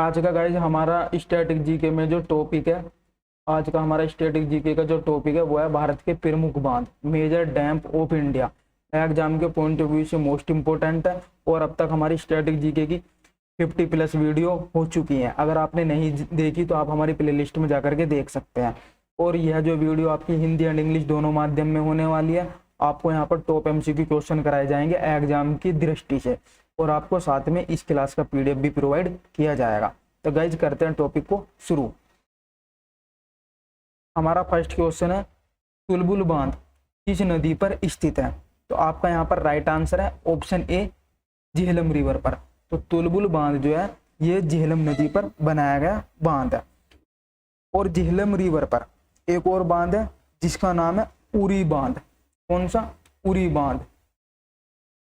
आज का गाइज हमारा स्टैटिक जीके में जो टॉपिक है, आज का हमारा स्टैटिक जीके का जो टॉपिक है वो है भारत के प्रमुख बांध, major dam of India. Exam के पॉइंट ऑफ व्यू से मोस्ट इंपॉर्टेंट है और अब तक हमारी स्टैटिक जीके की 50+ वीडियो हो चुकी हैं। अगर आपने नहीं देखी तो आप हमारी प्लेलिस्ट में जाकर के देख सकते हैं। और यह जो वीडियो आपकी हिंदी एंड इंग्लिश दोनों माध्यम में होने वाली है। आपको यहाँ पर टॉप MCQ क्वेश्चन कराए जाएंगे एग्जाम की दृष्टि से, और आपको साथ में इस क्लास का PDF भी प्रोवाइड किया जाएगा। तो गाइज करते हैं टॉपिक को शुरू। हमारा फर्स्ट क्वेश्चन है, तुलबुल बांध किस नदी पर स्थित है? तो आपका यहाँ पर राइट आंसर है ऑप्शन ए, झेलम रिवर पर। तो तुलबुल बांध जो है ये झेलम नदी पर बनाया गया बांध है। और झेलम रिवर पर एक और बांध है जिसका नाम है उरी बांध। कौन सा? उरी बांध।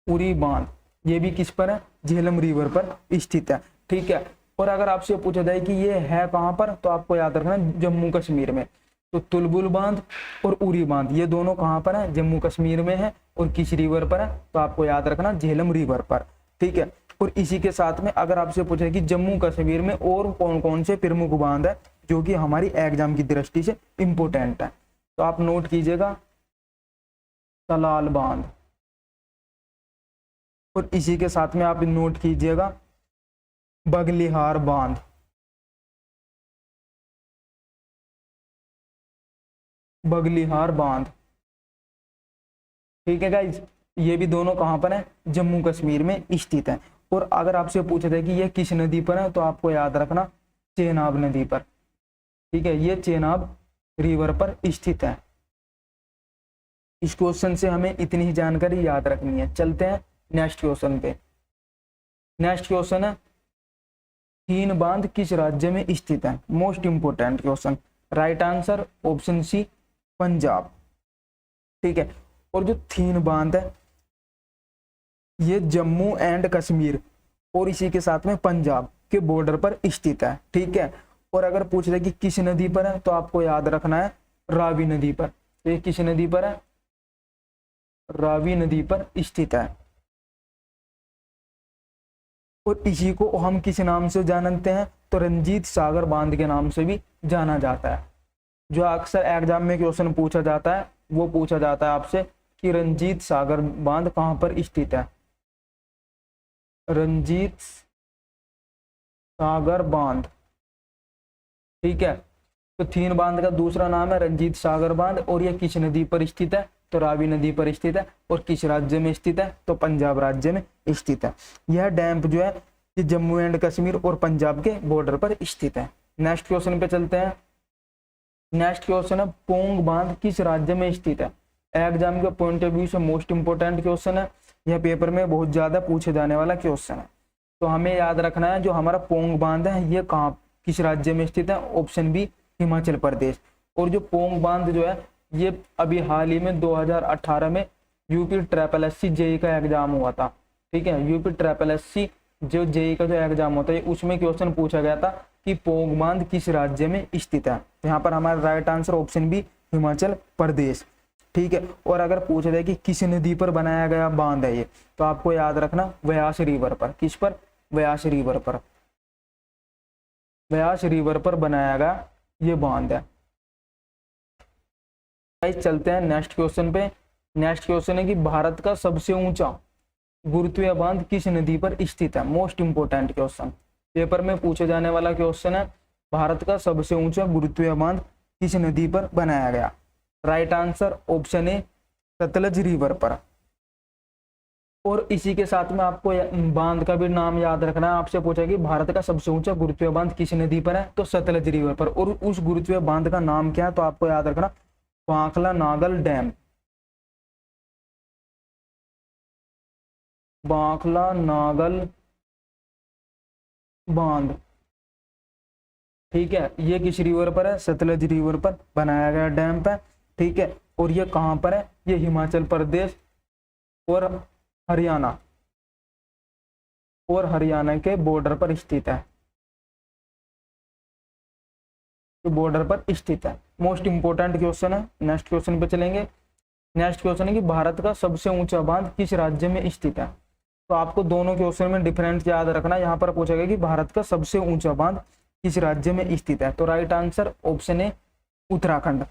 उरी बांध ये भी किस पर है? झेलम रिवर पर स्थित है। ठीक है। और अगर आपसे पूछा जाए कि ये है कहाँ पर, तो आपको याद रखना जम्मू कश्मीर में। तो तुलबुल बांध और उरी बांध ये दोनों कहाँ पर है? जम्मू कश्मीर में है। और किस रिवर पर है? तो आपको याद रखना झेलम रिवर पर। ठीक है। और इसी के साथ में अगर आपसे पूछे कि जम्मू कश्मीर में और कौन कौन से प्रमुख बांध है जो कि हमारी एग्जाम की दृष्टि से इंपोर्टेंट है, तो आप नोट कीजिएगा सलाल बांध। और इसी के साथ में आप नोट कीजिएगा बगलिहार बांध। बगलिहार बांध। ठीक है गाइज, ये भी दोनों कहां पर है? जम्मू कश्मीर में स्थित है। और अगर आपसे पूछा जाए कि ये किस नदी पर है, तो आपको याद रखना चेनाब नदी पर। ठीक है, ये चेनाब रिवर पर स्थित है। इस क्वेश्चन से हमें इतनी ही जानकारी याद रखनी है। चलते हैं नेक्स्ट क्वेश्चन पे। नेक्स्ट क्वेश्चन है, थीन बांध किस राज्य में स्थित है? Most important question. Right answer option C, Punjab. ठीक है। और जो थीन बांध है ये जम्मू एंड कश्मीर और इसी के साथ में पंजाब के बॉर्डर पर स्थित है। ठीक है। और अगर पूछ रहे कि किस नदी पर है, तो आपको याद रखना है रावी नदी पर। तो ये किस नदी पर है? रावी नदी पर स्थित है। और इसी को हम किस नाम से जानते हैं? तो रंजीत सागर बांध के नाम से भी जाना जाता है। जो अक्सर एग्जाम में क्वेश्चन पूछा जाता है वो पूछा जाता है आपसे कि रंजीत सागर बांध कहां पर स्थित है? रंजीत सागर बांध। ठीक है। तो थीन बांध का दूसरा नाम है रंजीत सागर बांध। और यह किस नदी पर स्थित है? तो रावी नदी पर स्थित है। और किस राज्य में स्थित है? तो पंजाब राज्य में स्थित है। यह डैम जो है ये जम्मू एंड कश्मीर और पंजाब के बॉर्डर पर स्थित है। नेक्स्ट क्वेश्चन पे चलते हैं। नेक्स्ट क्वेश्चन है, पोंग बांध किस राज्य में स्थित है? एग्जाम के पॉइंट ऑफ व्यू से मोस्ट इंपोर्टेंट क्वेश्चन है। यह पेपर में बहुत ज्यादा पूछे जाने वाला क्वेश्चन है। तो हमें याद रखना है जो हमारा पोंग बांध है ये कहाँ किस राज्य में स्थित है? ऑप्शन बी, हिमाचल प्रदेश। और जो पोंग बांध जो है ये अभी हाल ही में 2018 में यूपी SSC जेई का एग्जाम हुआ था। ठीक है। यूपी SSC जो जेई का जो एग्जाम होता है उसमें क्वेश्चन पूछा गया था कि पोंग बांध किस राज्य में स्थित है। यहाँ पर हमारा right answer option B, Himachal Pradesh. ठीक है। और अगर पूछा जाए कि किस नदी पर बनाया गया बांध है ये, तो आपको याद रखना व्यास रिवर पर। किस पर? व्यास रिवर पर। व्यास रिवर पर बनाया गया ये बांध है। चलते हैं नेक्स्ट क्वेश्चन पे। नेक्स्ट क्वेश्चन है कि भारत का सबसे ऊंचा गुरुत्वीय बांध किस नदी पर स्थित है? मोस्ट इंपोर्टेंट क्वेश्चन, पेपर में पूछे जाने वाला क्वेश्चन है। भारत का सबसे ऊंचा गुरुत्वीय बांध किस नदी पर बनाया गया? Right answer option A, Sutlej river पर। और इसी के साथ में आपको बांध का भी नाम याद रखना है। आपसे पूछा कि भारत का सबसे ऊंचा गुरुत्वीय बांध किस नदी पर है? तो सतलज रिवर पर। और उस गुरुत्वीय बांध का नाम क्या है? तो आपको याद रखना बांखला नागल डैम। बांखला नागल बांध। ठीक है। ये किस रिवर पर है? सतलज रिवर पर बनाया गया डैम है। ठीक है। और ये कहां पर है? ये हिमाचल प्रदेश और हरियाणा के बॉर्डर पर स्थित है। तो बॉर्डर पर स्थित है। मोस्ट इंपोर्टेंट क्वेश्चन है। नेक्स्ट क्वेश्चन पे चलेंगे। नेक्स्ट क्वेश्चन है कि भारत का सबसे ऊंचा बांध किस राज्य में स्थित है? तो आपको दोनों क्वेश्चन में डिफरेंस याद रखना है। यहाँ पर पूछा गया कि भारत का सबसे ऊंचा बांध किस राज्य में स्थित है, तो right answer option A Uttarakhand.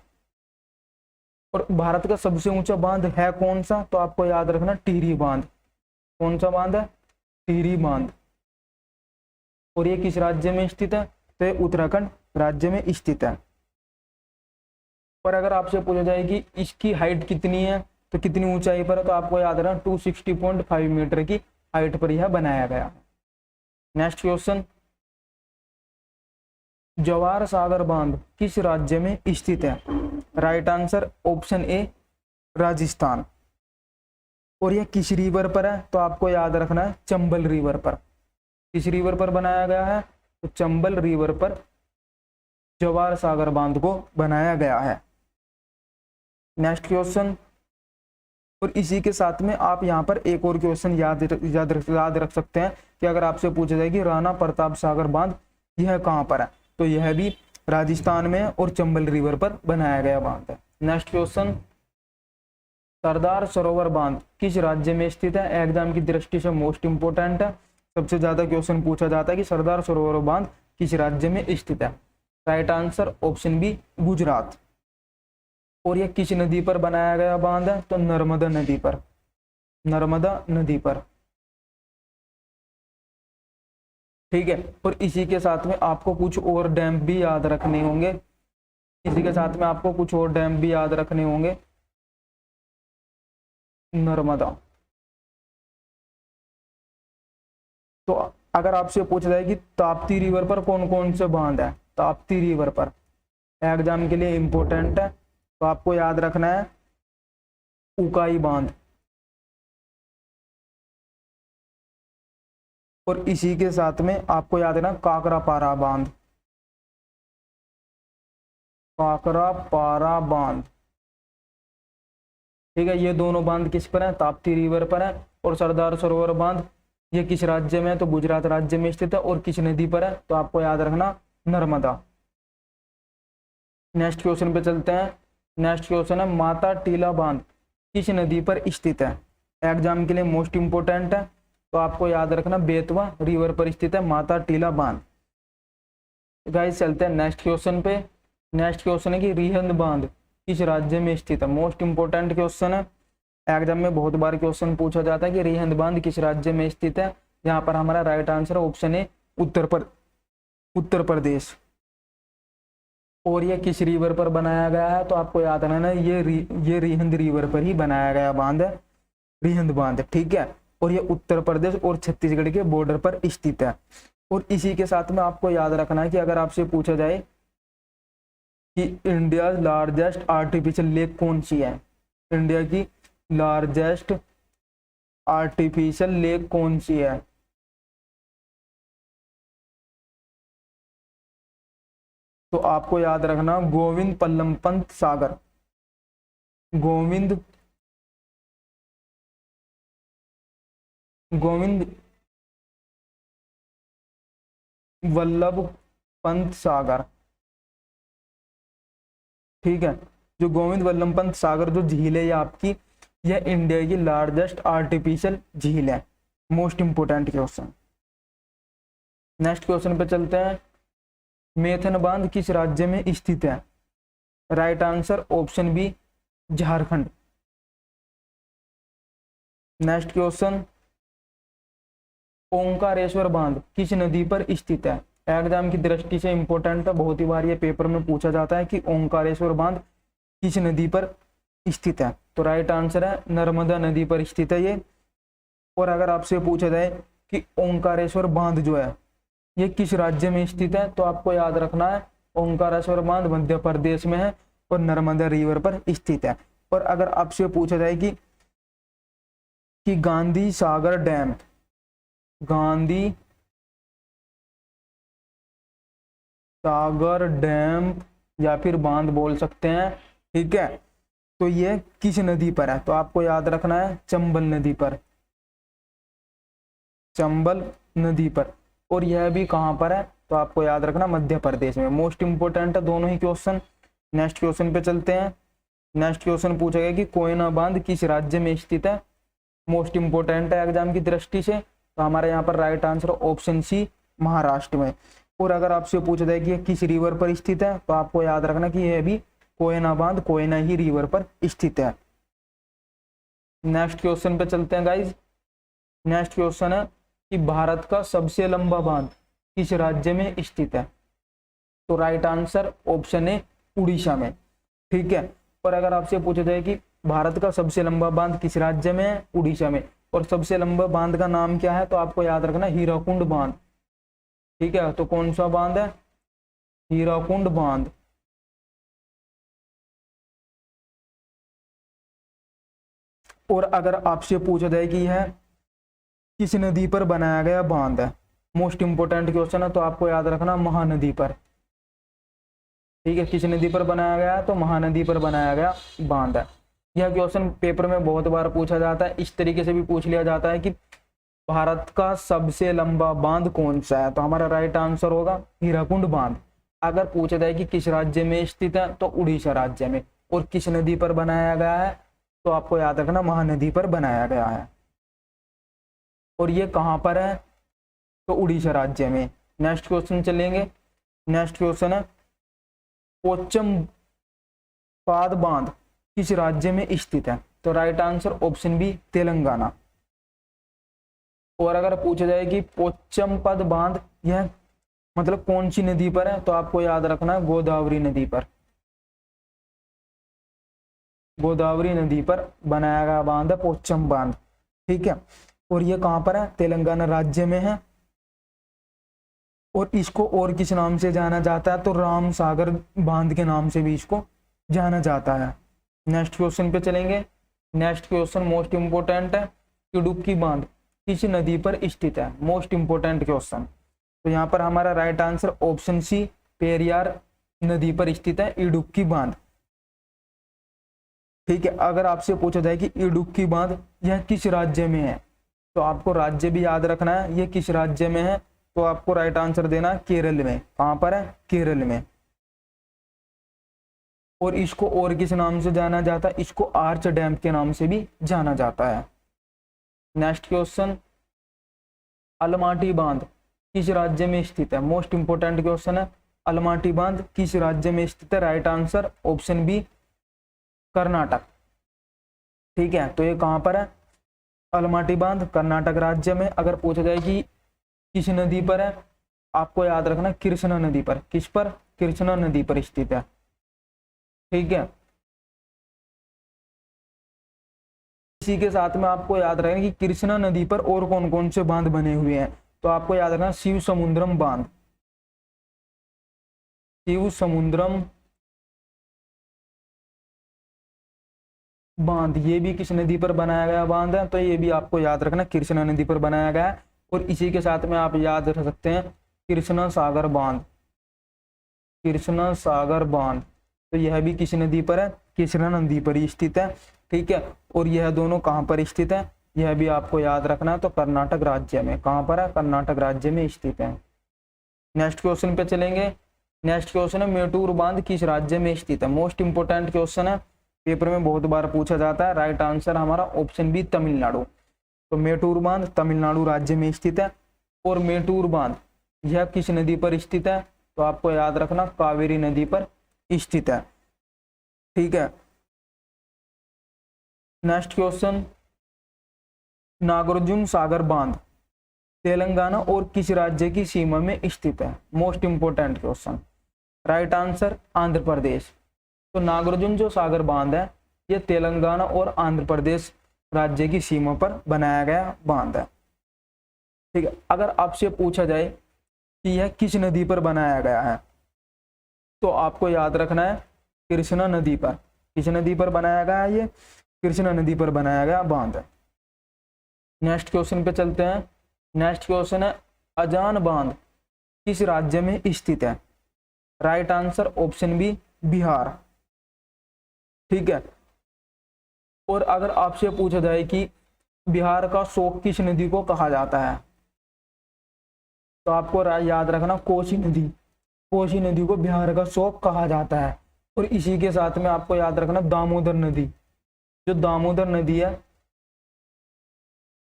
और भारत का सबसे ऊंचा बांध है कौन सा, तो आपको याद रखना टिहरी बांध। कौन सा बांध है, टिहरी बांध। और ये किस राज्य में स्थित है, तो ये उत्तराखंड राज्य में स्थित है। पर अगर आपसे पूछा जाए कि इसकी हाइट कितनी है, तो कितनी ऊंचाई पर है, तो आपको याद रखना 260.5 मीटर की हाइट पर यह बनाया गया। नेक्स्ट क्वेश्चन, जवाहर सागर बांध किस राज्य में स्थित है, right answer option A Rajasthan. और यह किस रिवर पर है, तो आपको याद रखना है चंबल रिवर पर। किस रिवर पर बनाया गया है, तो चंबल रिवर पर जवाहर सागर बांध को बनाया गया है। नेक्स्ट क्वेश्चन, और इसी के साथ में आप यहाँ पर एक और क्वेश्चन याद रख सकते हैं कि अगर आपसे पूछा जाए कि राणा प्रताप सागर बांध यह कहाँ पर है, तो यह भी राजस्थान में और चंबल रिवर पर बनाया गया बांध है। नेक्स्ट क्वेश्चन, सरदार सरोवर बांध किस राज्य में स्थित है, एग्जाम की दृष्टि से मोस्ट इंपोर्टेंट है। सबसे ज्यादा क्वेश्चन पूछा जाता है कि सरदार सरोवर बांध किस राज्य में स्थित है, right answer option B Gujarat. और यह किस नदी पर बनाया गया बांध है, तो नर्मदा नदी पर। नर्मदा नदी पर, ठीक है। और इसी के साथ में आपको कुछ और डैम भी याद रखने होंगे। इसी के साथ में आपको कुछ और डैम भी याद रखने होंगे। नर्मदा, तो अगर आपसे पूछा जाए कि ताप्ती रिवर पर कौन कौन से बांध है, ताप्ती रिवर पर एग्जाम के लिए इंपॉर्टेंट है, तो आपको याद रखना है उकाई बांध। और इसी के साथ में आपको याद रखना काकरापारा बांध। काकरापारा बांध, ठीक है। ये दोनों बांध किस पर है, ताप्ती रिवर पर है। और सरदार सरोवर बांध ये किस राज्य में है, तो गुजरात राज्य में स्थित है। और किस नदी पर है, तो आपको याद रखना नर्मदा। नेक्स्ट क्वेश्चन पे चलते हैं। नेक्स्ट क्वेश्चन है माता टीला बांध किस नदी पर स्थित है, एग्जाम के लिए मोस्ट इंपोर्टेंट है। तो आपको याद रखना बेतवा रिवर पर स्थित है माता टीला बांध। गाइस चलते हैं नेक्स्ट क्वेश्चन पे। नेक्स्ट क्वेश्चन है कि रिहंद बांध किस राज्य में स्थित है, मोस्ट इंपोर्टेंट क्वेश्चन है। एग्जाम में बहुत बार क्वेश्चन पूछा जाता है कि रिहंद बांध किस राज्य में स्थित है। यहाँ पर हमारा राइट आंसर ऑप्शन है उत्तर प्रदेश। और ये किस रिवर पर बनाया गया है, तो आपको याद रखना ये रिहंद रिवर पर ही बनाया गया बांध है, रिहंद बांध, ठीक है। और ये उत्तर प्रदेश और छत्तीसगढ़ के बॉर्डर पर स्थित है। और इसी के साथ में आपको याद रखना है कि अगर आपसे पूछा जाए कि इंडिया लार्जेस्ट आर्टिफिशियल लेक कौन सी है, इंडिया की लार्जेस्ट आर्टिफिशियल लेक कौन सी है, तो आपको याद रखना गोविंद पल्लम पंत सागर। गोविंद वल्लभ पंत सागर, ठीक है। जो गोविंद वल्लभ पंत सागर जो झील है ये आपकी, यह इंडिया की लार्जेस्ट आर्टिफिशियल झील है। Most important question. Next question पे चलते हैं। मेथन बांध किस राज्य में स्थित है, right answer option B Jharkhand. Next question, Omkareshwar बांध किस नदी पर स्थित है, एग्जाम की दृष्टि से इंपॉर्टेंट है, बहुत ही बार ये पेपर में पूछा जाता है कि ओंकारेश्वर बांध किस नदी पर स्थित है, तो राइट आंसर है नर्मदा नदी पर स्थित है ये। और अगर आपसे पूछा जाए कि ओंकारेश्वर बांध जो है ये किस राज्य में स्थित है, तो आपको याद रखना है ओंकारेश्वर बांध मध्य प्रदेश में है और नर्मदा रिवर पर स्थित है। और अगर आपसे पूछा जाए कि गांधी सागर डैम, गांधी सागर डैम या फिर बांध बोल सकते हैं, ठीक है, तो ये किस नदी पर है, तो आपको याद रखना है चंबल नदी पर, चंबल नदी पर। और यह भी कहां पर है, तो आपको याद रखना मध्य प्रदेश में। मोस्ट इंपोर्टेंट है दोनों ही क्वेश्चन। नेक्स्ट क्वेश्चन पे चलते हैं। नेक्स्ट क्वेश्चन पूछा गया कि कोयना बांध किस राज्य में स्थित है, मोस्ट इंपोर्टेंट है एग्जाम की दृष्टि से, तो हमारे यहाँ पर right answer option C Maharashtra में। और अगर आपसे पूछा जाए कि ये किस रिवर पर स्थित है, तो आपको याद रखना कि यह भी कोयना बांध कोयना ही रिवर पर स्थित है। नेक्स्ट क्वेश्चन पे चलते हैं गाइज। नेक्स्ट क्वेश्चन है कि भारत का सबसे लंबा बांध किस राज्य में स्थित है, तो राइट आंसर ऑप्शन है उड़ीसा में। ठीक है। और अगर आपसे पूछा जाए कि भारत का सबसे लंबा बांध किस राज्य में है, उड़ीसा में, और सबसे लंबा बांध का नाम क्या है, तो आपको याद रखना हीराकुंड बांध। ठीक है, तो कौन सा बांध है, हीराकुंड बांध। और अगर आपसे पूछा जाए कि यह किस नदी पर बनाया गया बांध है, मोस्ट इंपोर्टेंट क्वेश्चन है, तो आपको याद रखना महानदी पर। ठीक है, किस नदी पर बनाया गया, तो महानदी पर बनाया गया बांध है। यह क्वेश्चन पेपर में बहुत बार पूछा जाता है। इस तरीके से भी पूछ लिया जाता है कि भारत का सबसे लंबा बांध कौन सा है, तो हमारा राइट आंसर होगा हीराकुंड बांध। अगर पूछा जाए कि किस राज्य में स्थित है, तो उड़ीसा राज्य में। और किस नदी पर बनाया गया है, तो आपको याद रखना महानदी पर बनाया गया है। और ये कहाँ पर है, तो उड़ीसा राज्य में। नेक्स्ट क्वेश्चन चलेंगे। नेक्स्ट क्वेश्चन है पोचम पाद बांध किस राज्य में स्थित है, तो right answer option B Telangana. और अगर पूछा जाए कि पोचमपद बांध यह मतलब कौन सी नदी पर है, तो आपको याद रखना है गोदावरी नदी पर। गोदावरी नदी पर बनाया गया बांध है पोचम बांध। ठीक है, और ये कहां पर है, तेलंगाना राज्य में है। और इसको और किस नाम से जाना जाता है, तो राम सागर बांध के नाम से भी इसको जाना जाता है। नेक्स्ट क्वेश्चन पे चलेंगे। नेक्स्ट क्वेश्चन मोस्ट इंपोर्टेंट है, इडुक्की बांध किस नदी पर स्थित है, मोस्ट इंपोर्टेंट क्वेश्चन। तो यहाँ पर हमारा right answer option C Periyar नदी पर स्थित है इडुक्की बांध। ठीक है, अगर आपसे पूछा जाए कि इडुक्की बांध यह किस राज्य में है, तो आपको राज्य भी याद रखना है, ये किस राज्य में है, तो आपको राइट आंसर देना है केरल में। कहां पर है, केरल में। और इसको और किस नाम से जाना जाता है, इसको आर्च डैम के नाम से भी जाना जाता है। नेक्स्ट क्वेश्चन अलमाटी बांध किस राज्य में स्थित है, मोस्ट इंपोर्टेंट क्वेश्चन है। अलमाटी बांध किस राज्य में स्थित है, right answer option B Karnataka. ठीक है, तो ये कहां पर है, अलमाटी बांध कर्नाटक राज्य में। अगर पूछा जाए कि किस नदी पर है, आपको याद रखना कृष्णा नदी पर। किस पर, कृष्णा नदी पर स्थित है। ठीक है, इसी के साथ में आपको याद रखना कि कृष्णा नदी पर और कौन कौन से बांध बने हुए हैं, तो आपको याद रखना शिव समुद्रम बांध। शिव समुद्रम बांध ये भी किस नदी पर बनाया गया बांध है, तो ये भी आपको याद रखना कृष्णा नदी पर बनाया गया है। और इसी के साथ में आप याद रख सकते हैं कृष्णा सागर बांध। कृष्णा सागर बांध, तो यह भी किस नदी पर है, कृष्णा नदी पर ही स्थित है। ठीक है, और यह दोनों कहां पर स्थित है, यह भी आपको याद रखना है, तो कर्नाटक राज्य में। कहां पर है, कर्नाटक राज्य में स्थित है। नेक्स्ट क्वेश्चन पे चलेंगे। नेक्स्ट क्वेश्चन है मेटूर बांध किस राज्य में स्थित है, मोस्ट इंपोर्टेंट क्वेश्चन है, पेपर में बहुत बार पूछा जाता है। राइट आंसर हमारा ऑप्शन बी तमिलनाडु। तो मेटूर बांध तमिलनाडु राज्य में स्थित है। और मेटूर बांध यह किस नदी पर स्थित है, तो आपको याद रखना कावेरी नदी पर स्थित है। ठीक है, नेक्स्ट क्वेश्चन नागार्जुन सागर बांध तेलंगाना और किस राज्य की सीमा में स्थित है, most important question. Right answer Andhra Pradesh. तो नागार्जुन जो सागर बांध है यह तेलंगाना और आंध्र प्रदेश राज्य की सीमा पर बनाया गया बांध है। ठीक है, अगर आपसे पूछा जाए कि यह किस नदी पर बनाया गया है, तो आपको याद रखना है कृष्णा नदी पर। किस नदी पर बनाया गया है, ये कृष्णा नदी पर बनाया गया बांध है। नेक्स्ट क्वेश्चन पे चलते हैं। नेक्स्ट क्वेश्चन है अजान बांध किस राज्य में स्थित है, right answer option B Bihar. ठीक है, और अगर आपसे पूछा जाए कि बिहार का शोक किस नदी को कहा जाता है, तो आपको याद रखना कोसी नदी। कोसी नदी को बिहार का शोक कहा जाता है। और इसी के साथ में आपको याद रखना दामोदर नदी। जो दामोदर नदी है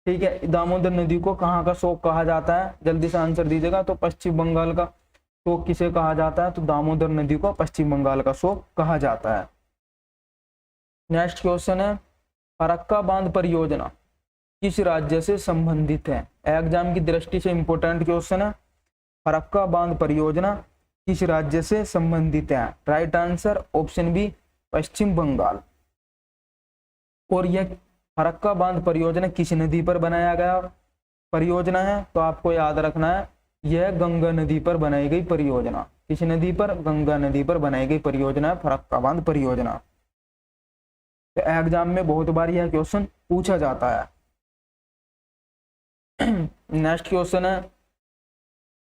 ठीक है, दामोदर नदी को कहाँ का शोक कहा जाता है, जल्दी से आंसर दीजिएगा। तो पश्चिम बंगाल का शोक किसे कहा जाता है, तो दामोदर नदी को पश्चिम बंगाल का शोक कहा जाता है। नेक्स्ट क्वेश्चन है, फरक्का बांध परियोजना किस राज्य से संबंधित है। एग्जाम की दृष्टि से इंपॉर्टेंट क्वेश्चन है। फरक्का बांध परियोजना किस राज्य से संबंधित है। राइट आंसर ऑप्शन बी, पश्चिम बंगाल। और यह फरक्का बांध परियोजना किस नदी पर बनाया गया परियोजना है, तो आपको याद रखना है यह गंगा नदी पर बनाई गई परियोजना। किस नदी पर, गंगा नदी पर बनाई गई परियोजना है फरक्का बांध परियोजना। तो एग्जाम में बहुत बार यह क्वेश्चन पूछा जाता है। नेक्स्ट क्वेश्चन है,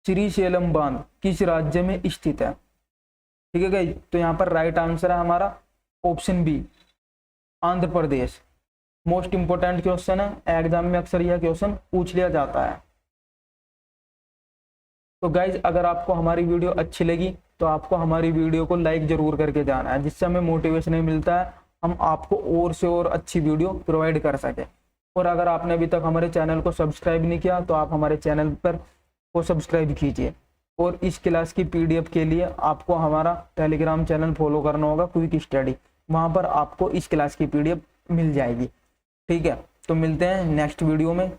श्रीशैलम बांध किस राज्य में स्थित है। ठीक है गाइस, तो यहाँ पर राइट आंसर है हमारा option B, Andhra Pradesh. Most important question है, एग्जाम में अक्सर यह क्वेश्चन पूछ लिया जाता है। तो गाइज अगर आपको हमारी वीडियो अच्छी लगी तो आपको हमारी वीडियो को लाइक जरूर करके जाना है, जिससे हमें मोटिवेशन मिलता है हम आपको और से और अच्छी वीडियो प्रोवाइड कर सके। और अगर आपने अभी तक हमारे चैनल को सब्सक्राइब नहीं किया तो आप हमारे चैनल पर को सब्सक्राइब कीजिए। और इस क्लास की पीडीएफ के लिए आपको हमारा टेलीग्राम चैनल फॉलो करना होगा, क्विक स्टडी, वहाँ पर आपको इस क्लास की पीडीएफ मिल जाएगी। ठीक है, तो मिलते हैं नेक्स्ट वीडियो में।